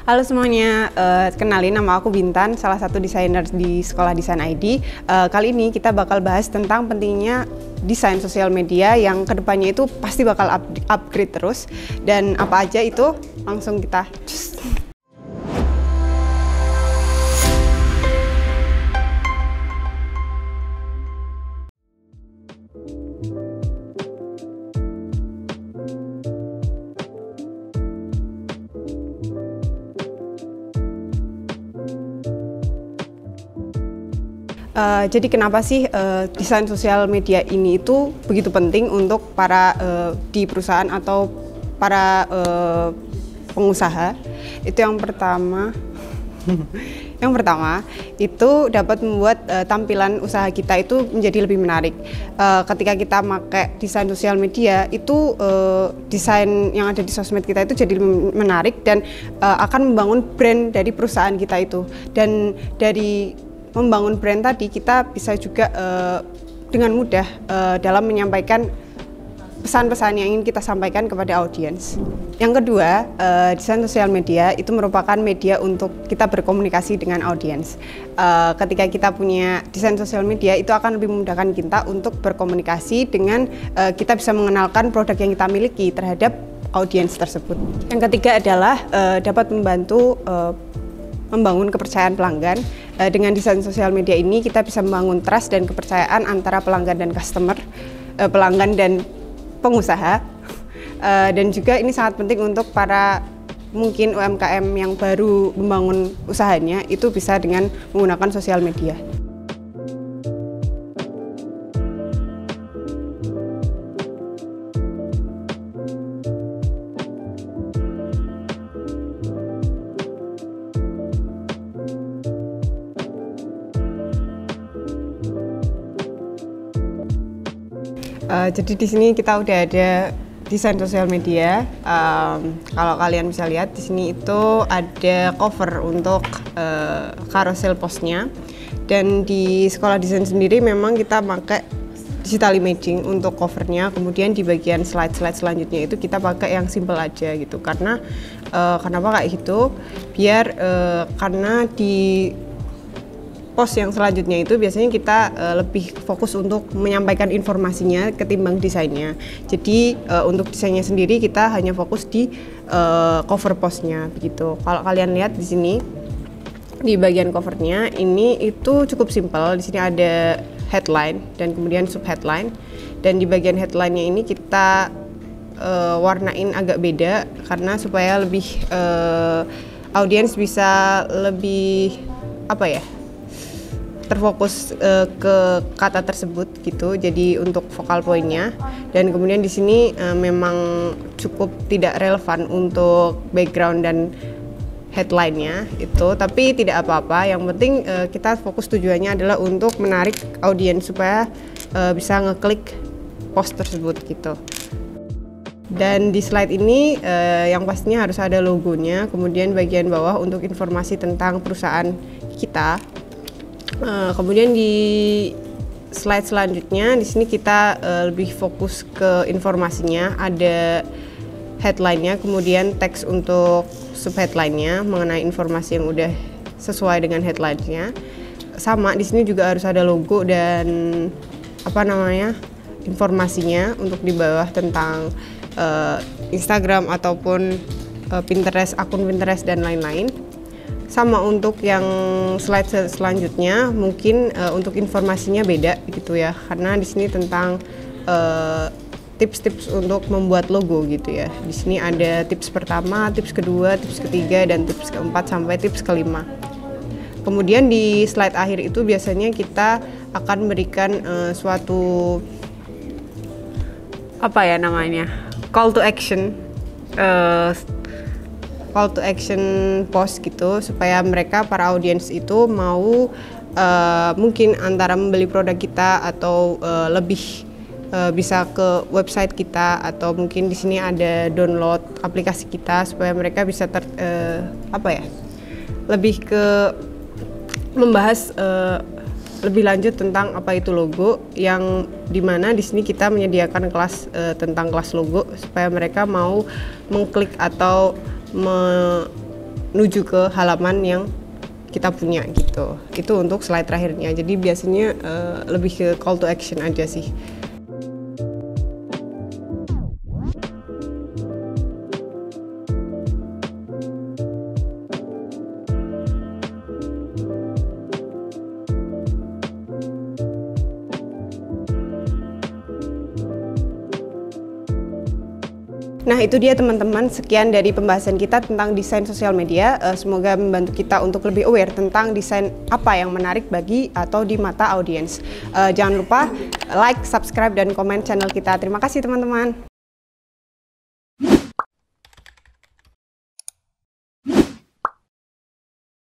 Halo semuanya, kenalin nama aku Bintan, salah satu desainer di Sekolah Desain ID. Kali ini kita bakal bahas tentang pentingnya desain sosial media yang kedepannya itu pasti bakal upgrade terus. Dan apa aja itu, langsung kita cus. Jadi kenapa sih desain sosial media ini itu begitu penting untuk para di perusahaan atau para pengusaha? Itu yang pertama. Yang pertama itu dapat membuat tampilan usaha kita itu menjadi lebih menarik. Ketika kita pakai desain sosial media itu desain yang ada di sosmed kita itu jadi lebih menarik dan akan membangun brand dari perusahaan kita itu. Dan dari membangun brand tadi kita bisa juga dengan mudah dalam menyampaikan pesan-pesan yang ingin kita sampaikan kepada audiens. Yang kedua, desain sosial media itu merupakan media untuk kita berkomunikasi dengan audiens. Ketika kita punya desain sosial media itu akan lebih memudahkan kita untuk berkomunikasi dengan kita bisa mengenalkan produk yang kita miliki terhadap audiens tersebut. Yang ketiga adalah dapat membantu membangun kepercayaan pelanggan. Dengan desain sosial media ini kita bisa membangun trust dan kepercayaan antara pelanggan dan customer, pelanggan dan pengusaha. Dan juga ini sangat penting untuk para mungkin UMKM yang baru membangun usahanya, itu bisa dengan menggunakan sosial media. Jadi di sini kita udah ada desain sosial media. Kalau kalian bisa lihat di sini itu ada cover untuk carousel postnya. Dan di Sekolah Desain sendiri memang kita pakai digital imaging untuk covernya. Kemudian di bagian slide-slide selanjutnya itu kita pakai yang simple aja gitu. Karena kenapa kayak gitu? Biar karena di post yang selanjutnya itu biasanya kita lebih fokus untuk menyampaikan informasinya ketimbang desainnya. Jadi untuk desainnya sendiri kita hanya fokus di cover postnya begitu. Kalau kalian lihat di sini di bagian covernya ini itu cukup simpel. Di sini ada headline dan kemudian sub headline. Dan di bagian headline-nya ini kita warnain agak beda karena supaya lebih audiens bisa lebih terfokus ke kata tersebut gitu. Jadi untuk vokal poinnya, dan kemudian di sini memang cukup tidak relevan untuk background dan headline-nya itu, tapi tidak apa-apa. Yang penting kita fokus tujuannya adalah untuk menarik audiens supaya bisa ngeklik post tersebut gitu. Dan di slide ini yang pastinya harus ada logonya, kemudian bagian bawah untuk informasi tentang perusahaan kita. Kemudian di slide selanjutnya di sini kita lebih fokus ke informasinya, ada headline-nya, kemudian teks untuk sub headline-nya mengenai informasi yang udah sesuai dengan headline-nya. Sama di sini juga harus ada logo dan informasinya untuk di bawah tentang Instagram ataupun Pinterest, akun Pinterest dan lain-lain. Sama untuk yang slide selanjutnya mungkin untuk informasinya beda gitu ya, karena di sini tentang tips-tips untuk membuat logo gitu ya. Di sini ada tips pertama, tips kedua, tips ketiga, dan tips keempat sampai tips kelima. Kemudian di slide akhir itu biasanya kita akan berikan suatu call to action. Call to action post gitu, supaya mereka para audiens itu mau mungkin antara membeli produk kita atau lebih bisa ke website kita, atau mungkin di sini ada download aplikasi kita supaya mereka bisa lebih ke membahas lebih lanjut tentang apa itu logo, yang dimana di sini kita menyediakan kelas tentang kelas logo supaya mereka mau mengklik atau menuju ke halaman yang kita punya gitu. Itu untuk slide terakhirnya. Jadi biasanya lebih ke call to action aja sih. Nah itu dia teman-teman, sekian dari pembahasan kita tentang desain sosial media. Semoga membantu kita untuk lebih aware tentang desain apa yang menarik bagi atau di mata audiens. Jangan lupa like, subscribe, dan komen channel kita. Terima kasih teman-teman.